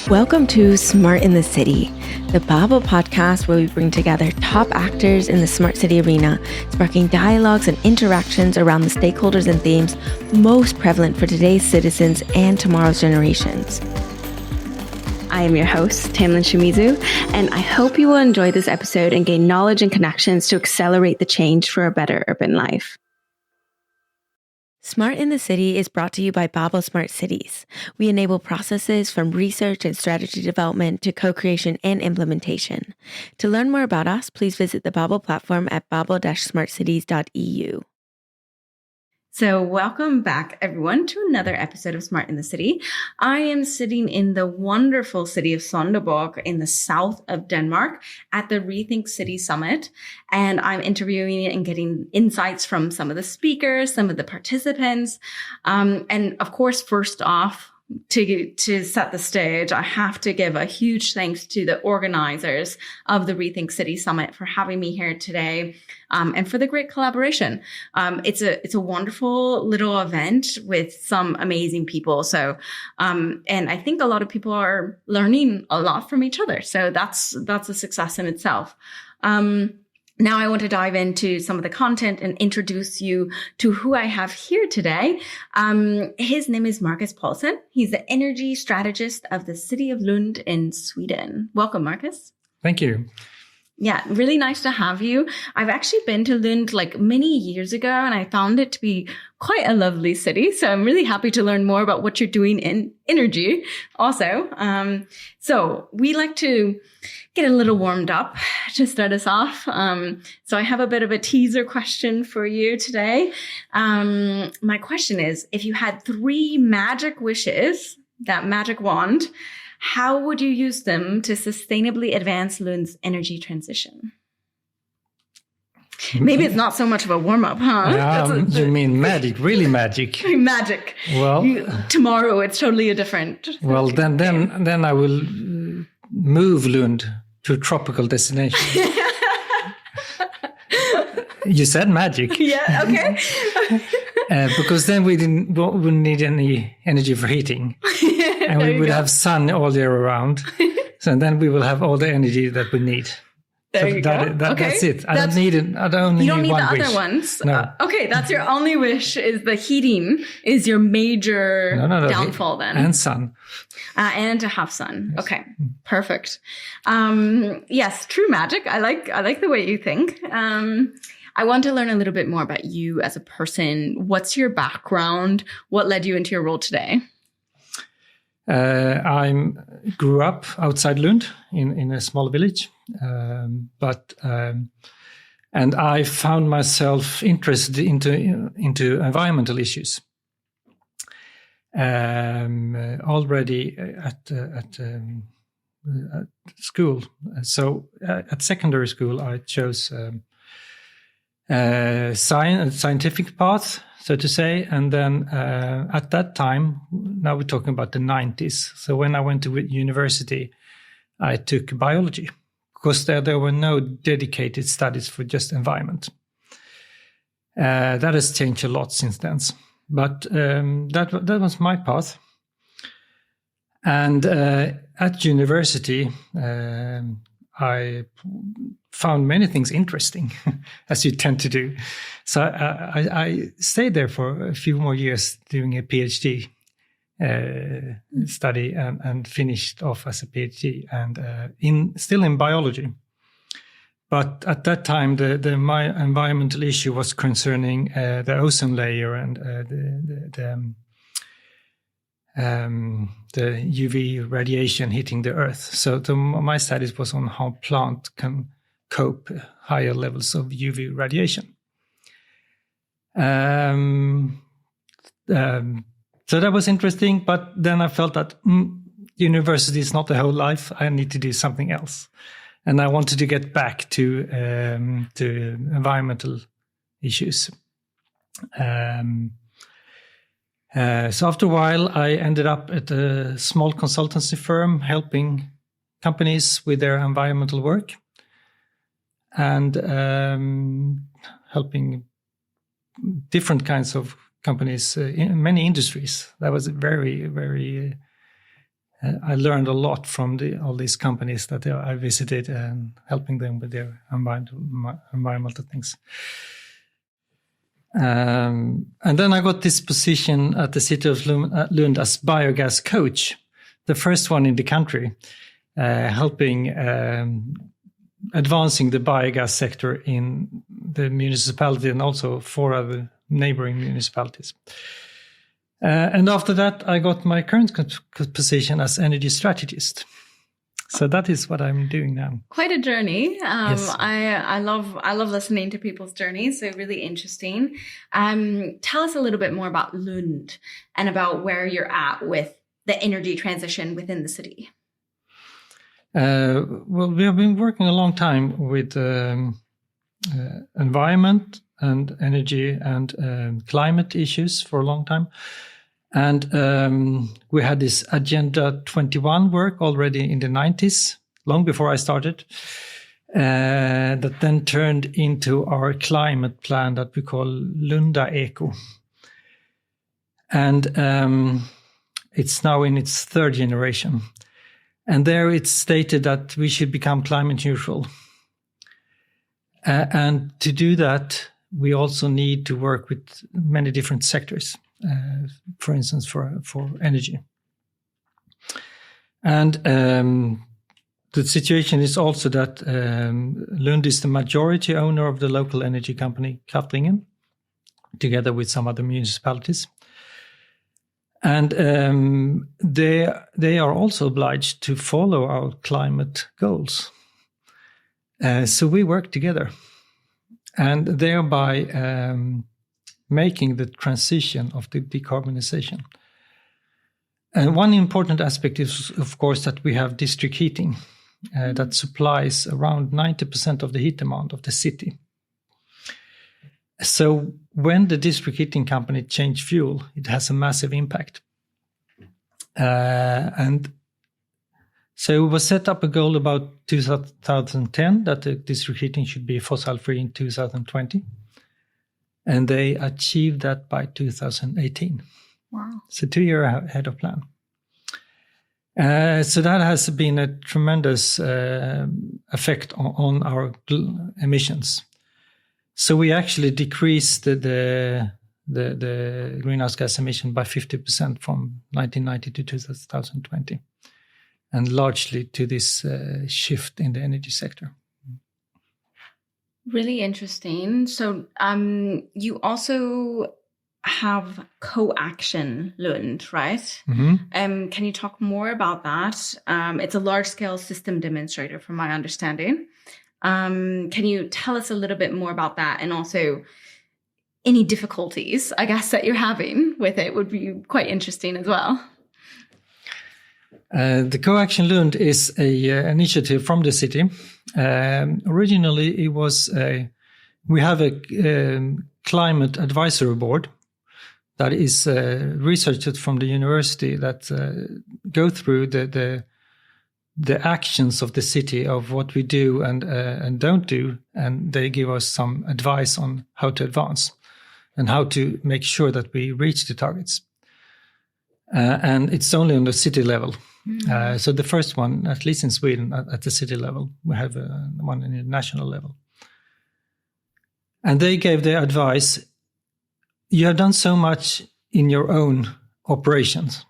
Welcome to Smart in the City, the Babel podcast where we bring together top actors in the smart city arena, sparking dialogues and interactions around the stakeholders and themes most prevalent for today's citizens and tomorrow's generations. I am your host, Tamlin Shimizu, and I hope you will enjoy this episode and gain knowledge and connections to accelerate the change for a better urban life. Smart in the City is brought to you by Babel Smart Cities. We enable processes from research and strategy development to co-creation and implementation. To learn more about us, please visit the Babel platform at babel-smartcities.eu. So welcome back, everyone, to another episode of Smart in the City. I am sitting in the wonderful city of Sonderborg in the south of Denmark at the Rethink City Summit. And I'm interviewing and getting insights from some of the speakers, some of the participants. And of course, first off, to set the stage, I have to give a huge thanks to the organizers of the Rethink City Summit for having me here today, and for the great collaboration. It's a wonderful little event with some amazing people. So, and I think a lot of people are learning a lot from each other. So that's a success in itself. Now I want to dive into some of the content and introduce you to who I have here today. His name is Marcus Paulsen. He's the energy strategist of the city of Lund in Sweden. Welcome, Marcus. Thank you. Yeah, really nice to have you. I've actually been to Lund like many years ago, and I found it to be quite a lovely city. So I'm really happy to learn more about what you're doing in energy also. So we like to get a little warmed up to start us off. So I have a bit of a teaser question for you today. My question is, if you had 3 magic wishes, that magic wand, how would you use them to sustainably advance Lund's energy transition? Maybe it's not so much of a warm-up, huh? You mean magic, really magic? Magic. Well, tomorrow it's totally a different. Well, then I will move Lund to a tropical destination. You said magic. Yeah. Okay. Because then we wouldn't need any energy for heating, and we would have sun all year around. So then we will have all the energy that we need. There you go. Okay. That's it. I don't need it. You don't need the other ones. No. Okay, that's your only wish. Is the heating is your major downfall then? And sun. And to have sun. Yes. Okay, perfect. Yes, true magic. I like the way you think. I want to learn a little bit more about you as a person. What's your background? What led you into your role today? I grew up outside Lund in a small village, and I found myself interested into environmental issues already at school. So at secondary school, I chose scientific path, so to say. And then at that time, now we're talking about the 90s. So when I went to university, I took biology because there were no dedicated studies for just environment. That has changed a lot since then. But that was my path. And at university, I found many things interesting, as you tend to do. So I stayed there for a few more years doing a PhD study and finished off as a PhD and still in biology. But at that time, my environmental issue was concerning the ozone layer and the UV radiation hitting the Earth. So my studies was on how plant can cope higher levels of UV radiation. So that was interesting, but then I felt that university is not the whole life. I need to do something else. And I wanted to get back to environmental issues. So after a while, I ended up at a small consultancy firm helping companies with their environmental work and helping different kinds of companies in many industries. That was very, very I learned a lot from all these companies that I visited and helping them with their environmental things. And then I got this position at the city of Lund as biogas coach, the first one in the country, helping advancing the biogas sector in the municipality and also 4 other neighboring municipalities. And after that, I got my current position as energy strategist. So that is what I'm doing now. Quite a journey. Yes. I love listening to people's journeys. So really interesting. Tell us a little bit more about Lund and about where you're at with the energy transition within the city. Well, we have been working a long time with environment and energy and climate issues for a long time. And we had this Agenda 21 work already in the 90s, long before I started, that then turned into our climate plan that we call Lunda Eco. And it's now in its 3rd generation. And there it's stated that we should become climate neutral. And to do that, we also need to work with many different sectors. For instance, for energy. And the situation is also that Lund is the majority owner of the local energy company Kraftlingen, together with some other municipalities. And they are also obliged to follow our climate goals. So we work together, and thereby making the transition of the decarbonization. And one important aspect is, of course, that we have district heating that supplies around 90% of the heat demand of the city. So when the district heating company change fuel, it has a massive impact. And so it was set up a goal about 2010 that the district heating should be fossil-free in 2020. And they achieved that by 2018. Wow. So 2 years ahead of plan. So that has been a tremendous effect on our emissions. So we actually decreased the greenhouse gas emission by 50% from 1990 to 2020. And largely to this shift in the energy sector. Really interesting. So you also have CoAction Lund, right? Mm-hmm. Can you talk more about that? It's a large-scale system demonstrator, from my understanding. Can you tell us a little bit more about that, and also any difficulties, I guess, that you're having with it would be quite interesting as well. The CoAction Lund is an initiative from the city. Originally, it was we have a climate advisory board that is researched from the university that go through the actions of the city, of what we do and don't do, and they give us some advice on how to advance and how to make sure that we reach the targets. And it's only on the city level. Mm-hmm. So the first one, at least in Sweden, at the city level, we have one in the national level. And they gave their advice: you have done so much in your own operations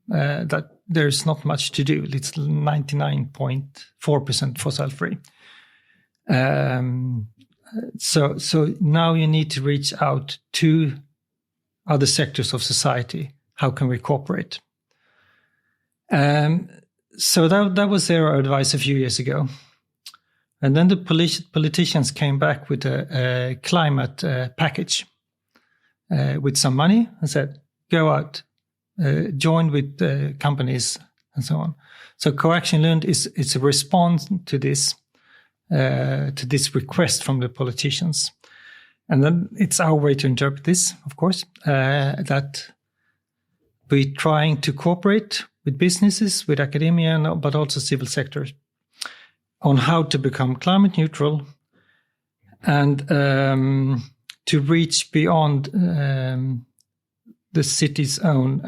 that there's not much to do. It's 99.4% fossil free. So now you need to reach out to other sectors of society. How can we cooperate? So that was their advice a few years ago. And then the politicians came back with a climate package with some money and said, go out, join with companies and so on. So CoAction Lund is a response to this request from the politicians. And then it's our way to interpret this, of course, that we're trying to cooperate with businesses, with academia, but also civil sectors on how to become climate neutral and to reach beyond the city's own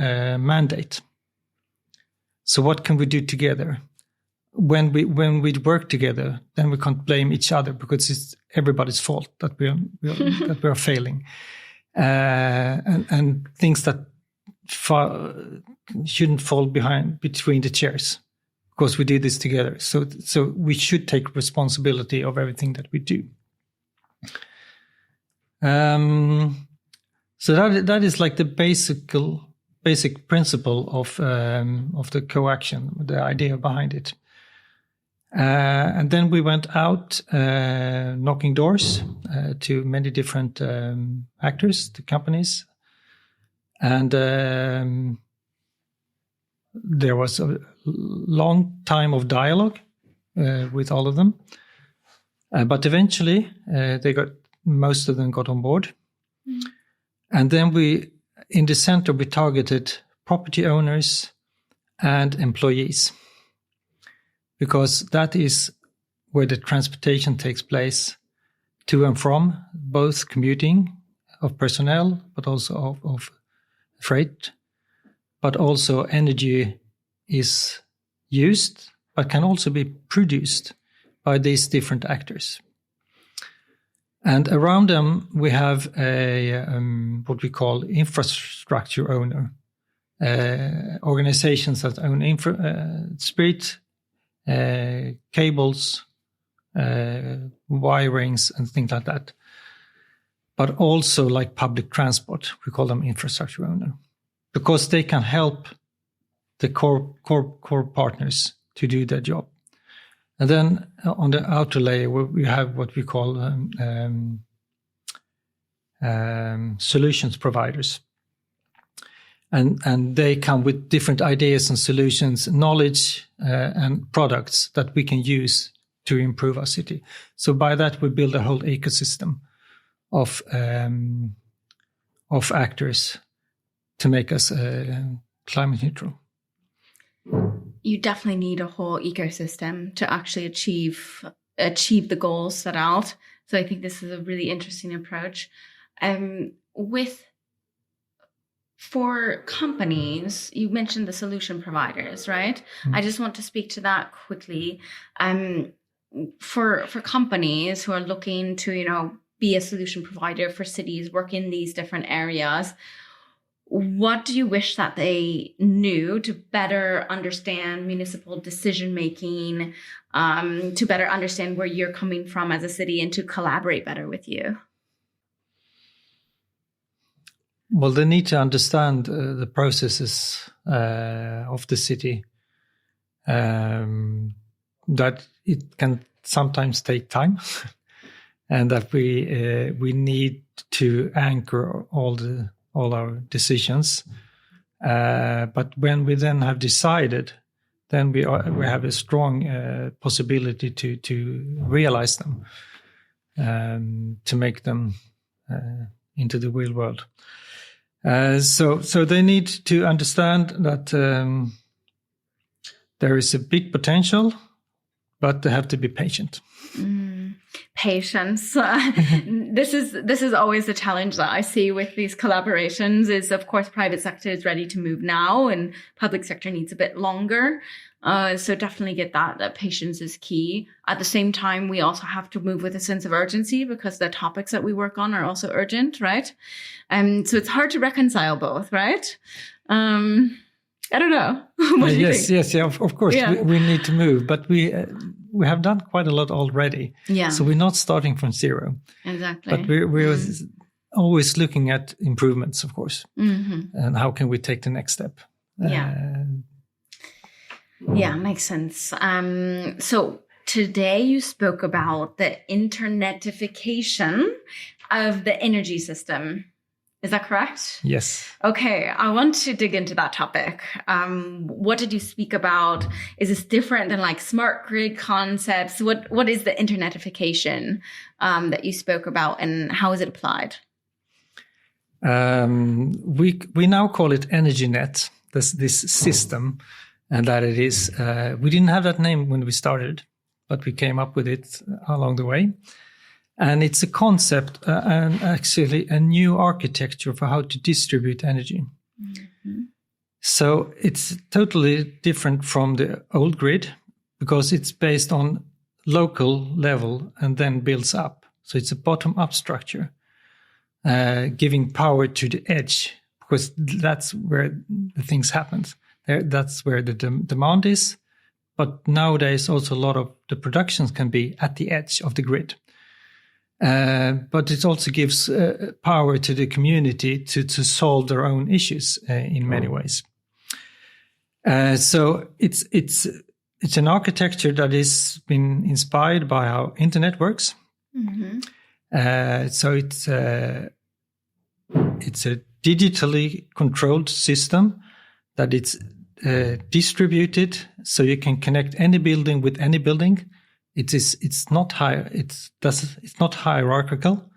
mandate. So what can we do together? When we work together, then we can't blame each other because it's everybody's fault that we are failing, and things that shouldn't fall between the chairs, because we do this together. So we should take responsibility of everything that we do. So that is like the basic principle of the CoAction, the idea behind it. And then we went out knocking doors to many different actors, to companies. And there was a long time of dialogue with all of them. But eventually, most of them got on board. Mm. And then in the center, we targeted property owners and employees, because that is where the transportation takes place to and from, both commuting of personnel, but also of freight, but also energy is used, but can also be produced by these different actors. And around them, we have what we call infrastructure owner, organizations that own street, cables, wirings, and things like that. But also like public transport, we call them infrastructure owner, because they can help the core partners to do their job. And then on the outer layer, we have what we call solutions providers. And they come with different ideas and solutions, knowledge and products that we can use to improve our city. So by that, we build a whole ecosystem of actors to make us climate neutral. You definitely need a whole ecosystem to actually achieve the goals set out. So I think this is a really interesting approach. For companies, you mentioned the solution providers, right? Mm-hmm. I just want to speak to that quickly. For companies who are looking to, be a solution provider for cities, work in these different areas, what do you wish that they knew to better understand municipal decision-making, to better understand where you're coming from as a city and to collaborate better with you? Well, they need to understand the processes of the city, that it can sometimes take time, and that we need to anchor all our decisions. But when we then have decided, then we have a strong possibility to realize them, to make them into the real world. So they need to understand that there is a big potential, but they have to be patient. Patience. This is always a challenge that I see with these collaborations. Is of course private sector is ready to move now, and public sector needs a bit longer. So definitely get that patience is key. At the same time, we also have to move with a sense of urgency, because the topics that we work on are also urgent, right? So it's hard to reconcile both, right? I don't know. What do you think? Yes, of course. Yeah. We need to move, but we have done quite a lot already. Yeah. So we're not starting from zero. Exactly. But we're always looking at improvements, of course. Mm-hmm. And how can we take the next step? Yeah. Yeah, makes sense. So today you spoke about the internetification of the energy system. Is that correct? Yes. Okay, I want to dig into that topic. What did you speak about? Is this different than like smart grid concepts? What is the internetification that you spoke about, and how is it applied? We now call it EnergyNet, this system, and that it is. We didn't have that name when we started, but we came up with it along the way. And it's a concept and actually a new architecture for how to distribute energy. Mm-hmm. So it's totally different from the old grid because it's based on local level and then builds up. So it's a bottom-up structure, giving power to the edge, because that's where the things happen. That's where the demand is. But nowadays, also a lot of the productions can be at the edge of the grid. But it also gives power to the community to solve their own issues in many ways. So it's an architecture that has been inspired by how internet works. Mm-hmm. So it's a digitally controlled system that it's distributed, so you can connect any building with any building. It's not hierarchical.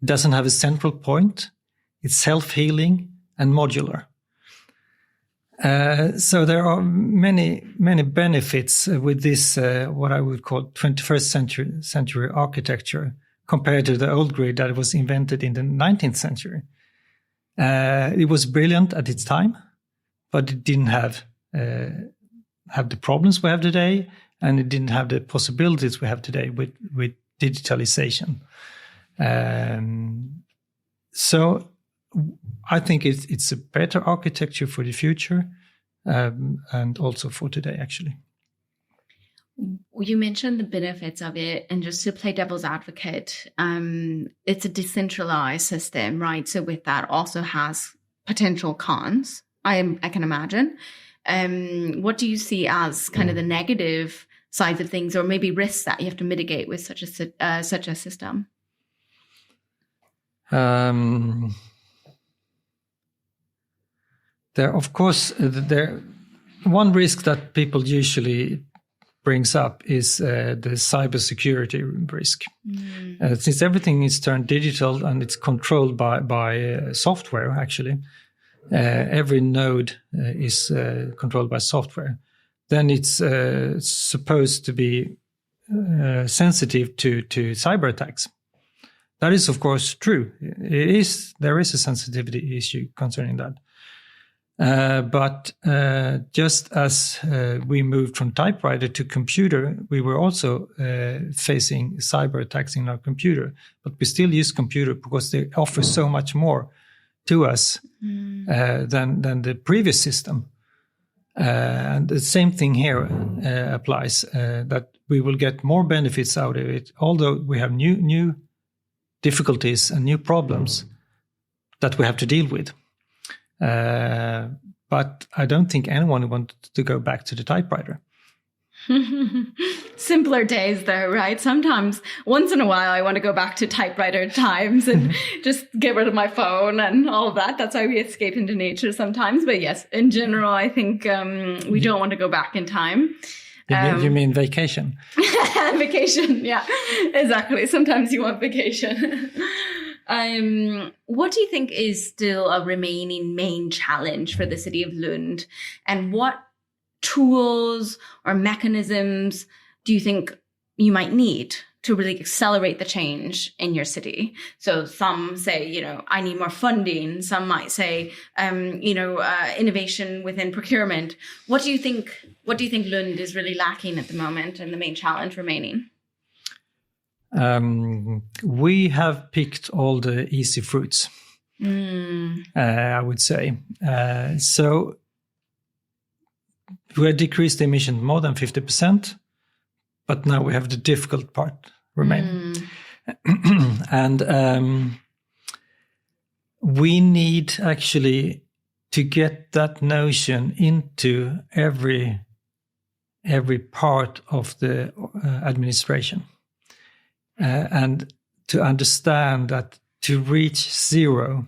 It doesn't have a central point. It's self-healing and modular. So there are many benefits with this what I would call 21st century architecture compared to the old grid that was invented in the 19th century. It was brilliant at its time, but it didn't have the problems we have today, and it didn't have the possibilities we have today with digitalization. So I think it's a better architecture for the future, and also for today, actually. You mentioned the benefits of it, and just to play devil's advocate, it's a decentralized system, right? So with that also has potential cons, I can imagine. What do you see as kind of the negative sides of things, or maybe risks that you have to mitigate with such a system? There, of course, one risk that people usually brings up is the cybersecurity risk. Since everything is turned digital and it's controlled by software, actually, every node is controlled by software, then it's supposed to be sensitive to cyber attacks. That is, of course, true. There is a sensitivity issue concerning that. But just as we moved from typewriter to computer, we were also facing cyber attacks in our computer. But we still use computer because they offer so much more to us than the previous system. And the same thing here applies, that we will get more benefits out of it, although we have new difficulties and new problems that we have to deal with. But I don't think anyone wants to go back to the typewriter. Simpler days, though, right? Sometimes, once in a while, I want to go back to typewriter times and just get rid of my phone and all of that. That's why we escape into nature sometimes. But yes, in general, I think we don't want to go back in time. You mean vacation? Vacation, yeah, exactly. Sometimes you want vacation. What do you think is still a remaining main challenge for the city of Lund? And what tools or mechanisms do you think you might need to really accelerate the change in your city? So some say, I need more funding. Some might say, innovation within procurement. What do you think Lund is really lacking at the moment and the main challenge remaining? We have picked all the easy fruits, I would say. So we have decreased the emission more than 50%, but now we have the difficult part remaining. And we need actually to get that notion into every part of the administration. And to understand that to reach zero,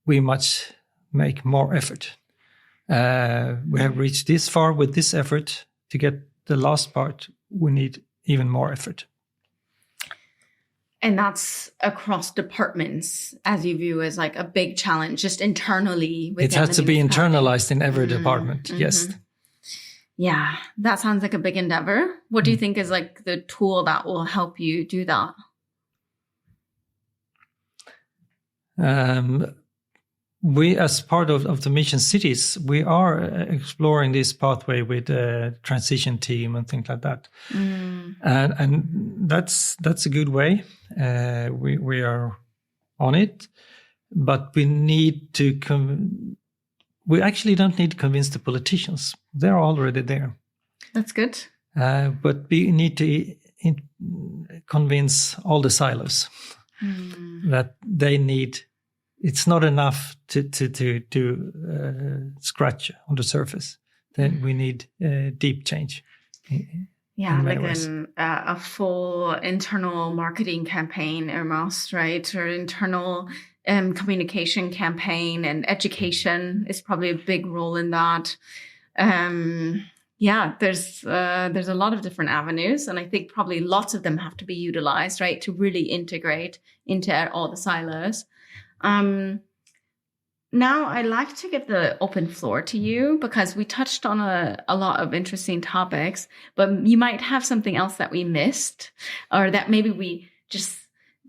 we must make more effort. We have reached this far with this effort. To get the last part, we need even more effort. And that's across departments, as you view as like a big challenge, just internally. It has to be internalized in every department, yes. Yeah, that sounds like a big endeavor. What do you think is like the tool that will help you do that? we, as part of the mission cities, we are exploring this pathway with a transition team and things like that. And that's a good way. We are on it, but we need to we actually don't need to convince the politicians. They're already there. That's good. But we need to convince all the silos that they need. It's not enough to scratch on the surface. Then we need deep change. Like a full internal marketing campaign, almost, right? Or internal communication campaign, and education is probably a big role in that. There's a lot of different avenues, and I think probably lots of them have to be utilized, right, to really integrate into all the silos. Now I'd like to give the open floor to you, because we touched on a lot of interesting topics, but you might have something else that we missed, or that maybe we just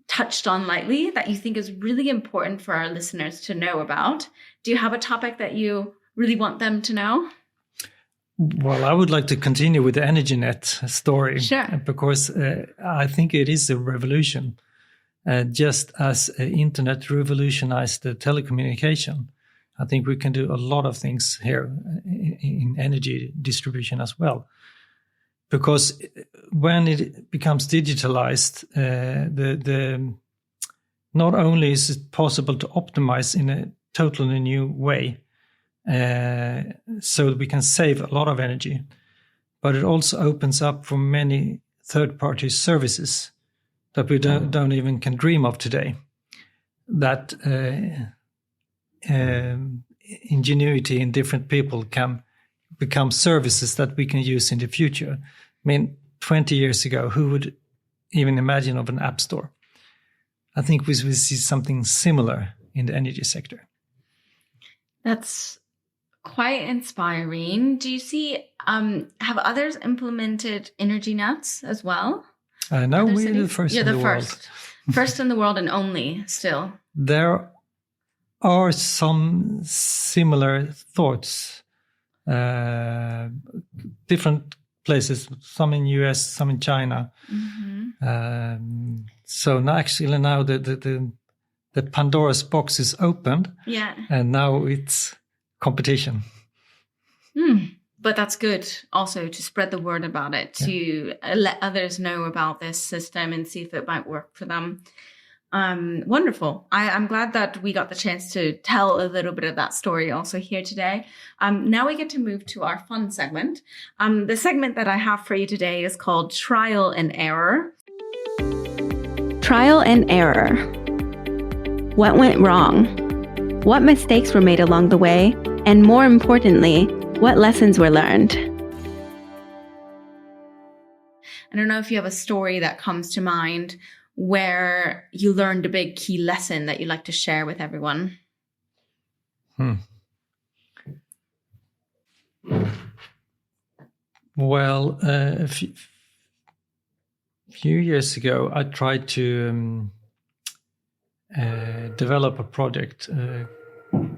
touched on lightly that you think is really important for our listeners to know about. Do you have a topic that you really want them to know? Well, I would like to continue with the EnergyNet story. Sure. Because I think it is a revolution. Just as internet revolutionized the telecommunication, I think we can do a lot of things here in energy distribution as well. Because when it becomes digitalized, not only is it possible to optimize in a totally new way, so we can save a lot of energy, but it also opens up for many third-party services that we don't even can dream of today. That ingenuity in different people can become services that we can use in the future. I mean, 20 years ago, who would even imagine of an app store? I think we see something similar in the energy sector. That's quite inspiring. Do you see, have others implemented EnergyNets as well? No, we're the first in the world. First in the world, and only still. There are some similar thoughts. Different places, some in US, some in China. So now, actually, now the Pandora's box is opened. Yeah. And now it's competition. But that's good also to spread the word about it, to let others know about this system and see if it might work for them. Wonderful. I'm glad that we got the chance to tell a little bit of that story also here today. Now we get to move to our fun segment. The segment that I have for you today is called Trial and Error. Trial and error. What went wrong? What mistakes were made along the way? And more importantly, what lessons were learned? I don't know if you have a story that comes to mind where you learned a big key lesson that you'd like to share with everyone. Well, a few years ago, I tried to develop a project,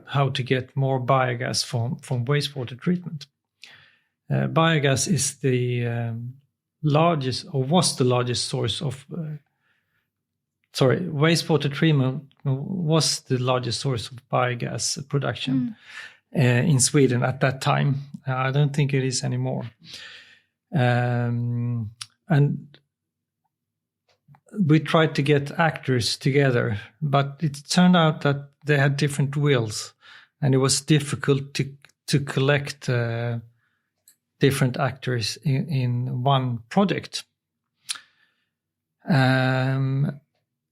how to get more biogas from wastewater treatment. Biogas is the largest, or was the largest source of wastewater treatment was the largest source of biogas production in Sweden at that time. I don't think it is anymore. And we tried to get actors together, but it turned out that they had different wills, and it was difficult to collect different actors in one project.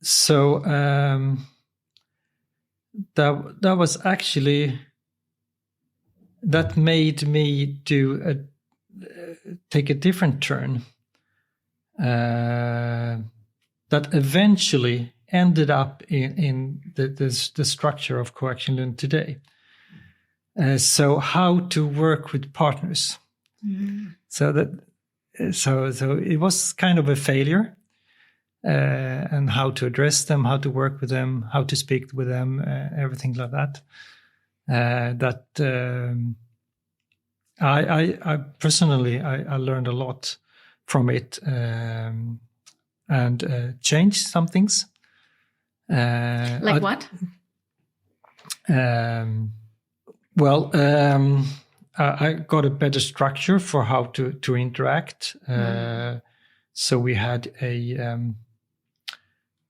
So that was actually, that made me take a different turn. That eventually ended up in the structure of CoAction Lund today. So how to work with partners. So it was kind of a failure. and how to address them, how to work with them, how to speak with them, everything like that. I personally learned a lot from it, and changed some things. Like what? I got a better structure for how to interact. So we had a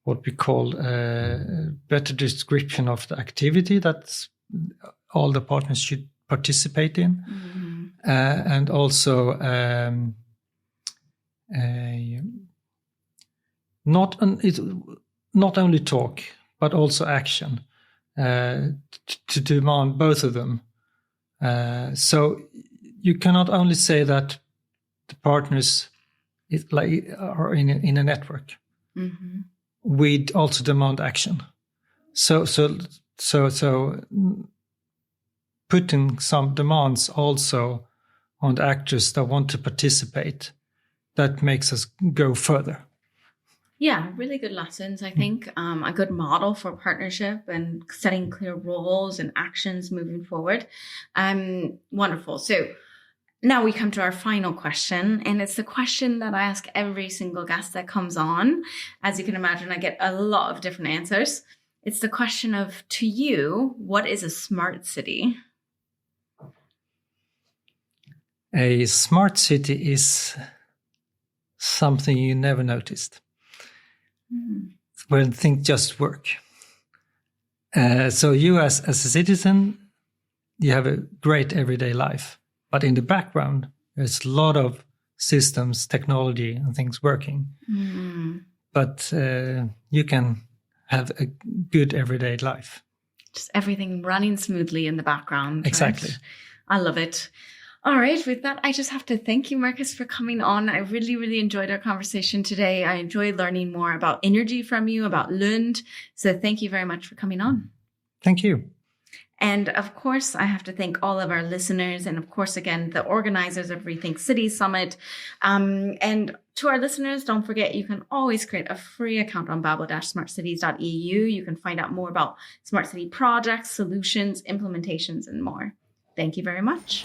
what we call a better description of the activity that all the partners should participate in, and also not only talk but also action, to demand both of them. So you cannot only say that the partners are in a network. We also demand action. So putting some demands also on the actors that want to participate, that makes us go further. Yeah, really good lessons, I think. A good model for partnership and setting clear roles and actions moving forward. Wonderful. So now we come to our final question, and it's the question that I ask every single guest that comes on. As you can imagine, I get a lot of different answers. It's the question of, to you, what is a smart city? A smart city is something you never noticed, where things just work. So you as a citizen, you have a great everyday life. But in the background, there's a lot of systems, technology, and things working. But you can have a good everyday life. Just everything running smoothly in the background. Exactly. Right? I love it. All right. With that, I just have to thank you, Marcus, for coming on. I really, really enjoyed our conversation today. I enjoyed learning more about energy from you, about Lund. So thank you very much for coming on. Thank you. And of course, I have to thank all of our listeners and, of course, again, the organizers of Rethink City Summit. And to our listeners, don't forget, you can always create a free account on babel-smartcities.eu. You can find out more about smart city projects, solutions, implementations, and more. Thank you very much.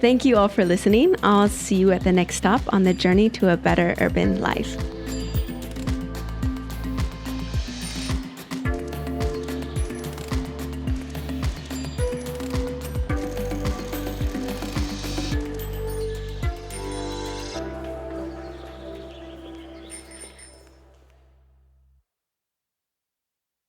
Thank you all for listening. I'll see you at the next stop on the journey to a better urban life.